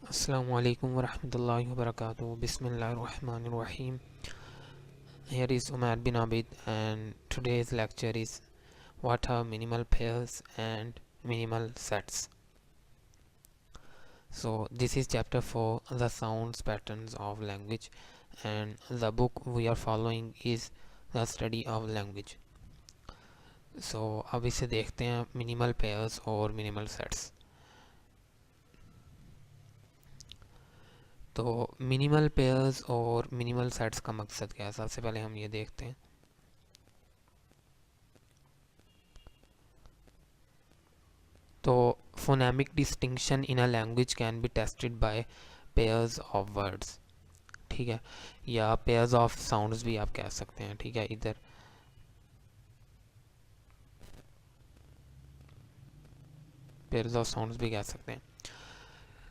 Assalamu alaikum wa rahmatullahi wa barakatuh. Bismillahirrahmanirrahim. Here is Umar bin Abid, and today's lecture is what are minimal pairs and minimal sets. So this is chapter 4, the sounds patterns of language, and the book we are following is the study of language. So अब इसे देखते हैं minimal pairs और minimal sets. तो minimal pairs और minimal sets का मकसद क्या है, सबसे पहले हम ये देखते हैं। तो phonemic distinction in a language can be tested by pairs of words, ठीक है, या पेयर्स ऑफ साउंड्स भी आप कह सकते हैं, ठीक है। इधर पेयर्स ऑफ साउंड्स भी कह सकते हैं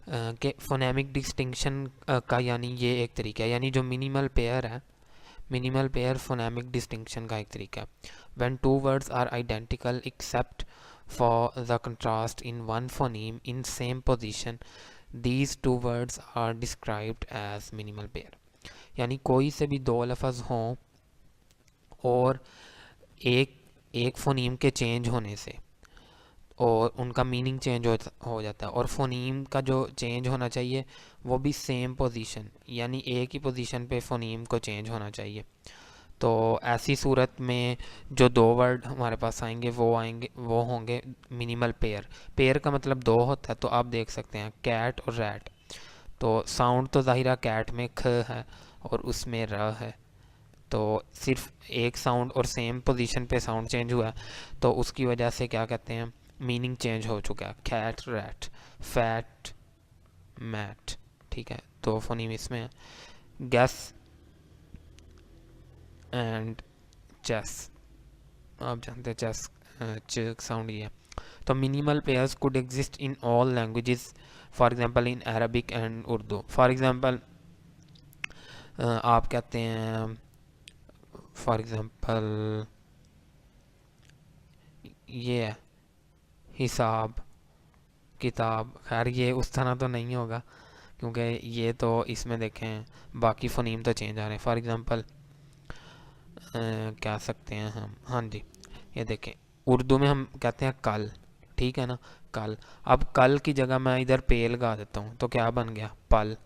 कि फोनेमिक डिस्टिंक्शन का यानी ये एक तरीका है, यानी जो मिनिमल पेयर है, मिनिमल पेयर फोनेमिक डिस्टिंक्शन का एक तरीका है। When two words are identical except for the contrast in one phoneme in same position, these two words are described as minimal pair. यानी कोई से भी दो लफ्ज़ हों और एक फोनीम के चेंज होने से और उनका मीनिंग चेंज हो जाता है, और फोनीम का जो चेंज होना चाहिए वो भी सेम पोजीशन, यानी एक ही पोजीशन पे फोनीम को चेंज होना चाहिए। तो ऐसी सूरत में जो दो वर्ड हमारे पास आएंगे वो होंगे मिनिमल पेयर। पेयर का मतलब दो होता है, तो आप देख सकते हैं कैट और रैट। तो साउंड तो ज़ाहिरा कैट में ख है और उसमें र है, तो सिर्फ एक साउंड और सेम पोजीशन पे साउंड चेंज हुआ है, तो उसकी वजह से क्या कहते हैं, मीनिंग चेंज हो चुका है। कैट रैट, फैट मैट, ठीक है। तो फोनीम इसमें है गैस एंड चेस, आप जानते हैं चेस च साउंड ही है। तो minimal pairs could exist in all languages, for example in Arabic and Urdu. For example आप कहते हैं, फॉर एग्जांपल ये है हिसाब, किताब। खैर ये उस तरह तो नहीं होगा क्योंकि ये तो इसमें देखें बाकी फोनीम तो चेंज आ रहे हैं। फॉर एग्जांपल कह सकते हैं हम, हाँ जी, ये देखें उर्दू में हम कहते हैं कल, ठीक है ना, कल। अब कल की जगह मैं इधर पे लगा देता हूँ तो क्या बन गया, पल,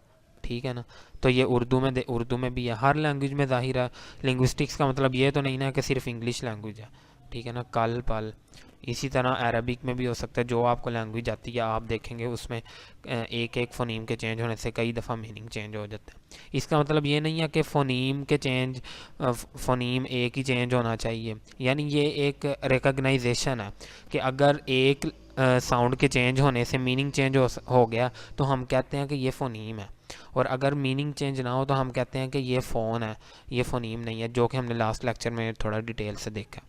ठीक है ना। तो ये उर्दू में भी है, हर लैंग्वेज में ज़ाहिर है। लिंग्विस्टिक्स का मतलब ये तो नहीं ना कि सिर्फ इंग्लिश लैंग्वेज है, ठीक है ना, कल पल। इसी तरह अरबिक में भी हो सकता है, जो आपको लैंग्वेज आती है आप देखेंगे उसमें एक एक फ़ोनीम के चेंज होने से कई दफ़ा मीनिंग चेंज हो जाता है। इसका मतलब ये नहीं है कि फ़ोनीम के चेंज फ़ोनीम एक ही चेंज होना चाहिए, यानी ये एक रिकग्नाइजेशन है कि अगर एक साउंड के चेंज होने से मीनिंग चेंज हो गया तो हम कहते हैं कि ये फ़ोनीम है, और अगर मीनिंग चेंज ना हो तो हम कहते हैं कि ये फ़ोन है, ये फ़ोनीम नहीं है, जो कि हमने लास्ट लेक्चर में थोड़ा डिटेल से देखा,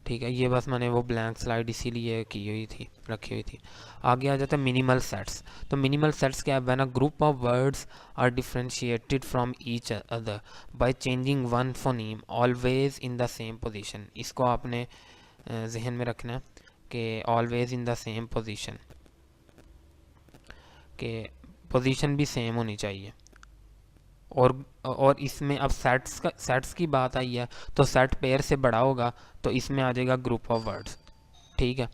ठीक है। ये बस मैंने वो ब्लैंक स्लाइड इसीलिए रखी हुई थी। आगे आ जाता है मिनिमल सेट्स। तो मिनिमल सेट्स क्या है, when a group of words are differentiated from each other by changing one phoneme always in the same position. इसको आपने जहन में रखना है कि always in the same position, के पोजीशन भी सेम होनी चाहिए। और इसमें अब सेट्स की बात आई है, तो सेट पेयर से बड़ा होगा तो इसमें आ जाएगा ग्रुप ऑफ वर्ड्स, ठीक है।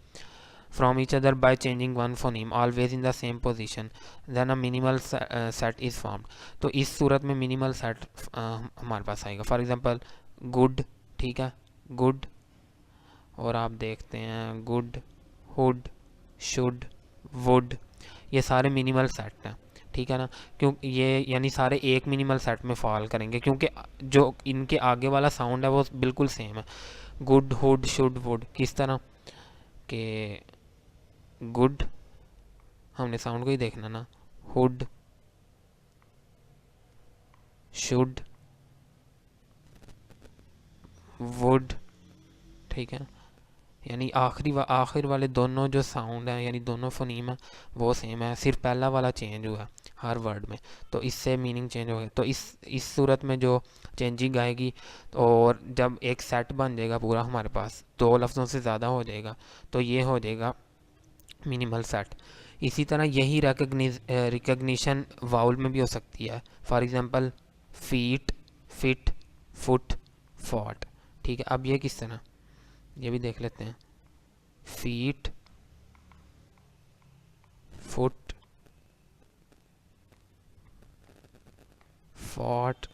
From each other by changing one phoneme always in the same position, then a minimal set is formed. तो इस सूरत में मिनिमल सेट हमारे पास आएगा। फॉर एग्जांपल गुड, ठीक है, गुड, और आप देखते हैं गुड, हुड, शुड, वुड, ये सारे मिनिमल सेट हैं, ठीक है ना। क्यों ये यानी सारे एक मिनिमल सेट में फॉल करेंगे क्योंकि जो इनके आगे वाला साउंड है वो बिल्कुल सेम है। गुड, हुड, शुड, वुड, किस तरह के गुड, हमने साउंड को ही देखना ना, हुड, शुड, वुड, ठीक है। यानी आखिर वाले दोनों जो साउंड हैं, यानी दोनों फोनीम है वो सेम है, सिर्फ पहला वाला चेंज हुआ है हर वर्ड में, तो इससे मीनिंग चेंज हो गया। तो इस सूरत में जो चेंजिंग आएगी, और जब एक सेट बन जाएगा पूरा हमारे पास, दो लफ्ज़ों से ज़्यादा हो जाएगा, तो ये हो जाएगा मिनिमल सेट। इसी तरह यही रिकग्निशन वाउल में भी हो सकती है। For example feet, fit, foot, fought. ठीक है, अब ये किस तरह, ये भी देख लेते हैं। Feet, foot, fought.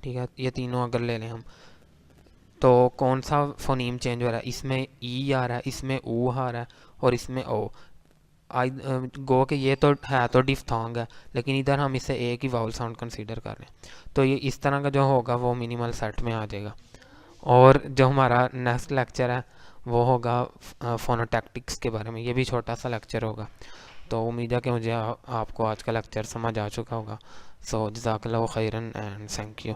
ठीक है, ये तीनों अगर ले लें हम, तो कौन सा फोनीम चेंज हो रहा है? इसमें ई आ रहा है, इसमें ऊ आ रहा है, और इसमें ओ। आई गो के ये तो है तो डिफ्थोंग है, लेकिन इधर हम इसे एक ही वाउल साउंड कंसीडर कर रहे हैं। तो ये इस तरह का जो होगा वो मिनिमल सेट में आ जाएगा। और जो हमारा नेक्स्ट लेक्चर है वो होगा फोनोटैक्टिक्स के बारे में। ये भी छोटा सा लेक्चर होगा। तो उम्मीद है कि मुझे आपको आज का लेक्चर समझ आ चुका होगा। सो जज़ाकल्लाहु खैरन एंड थैंक यू।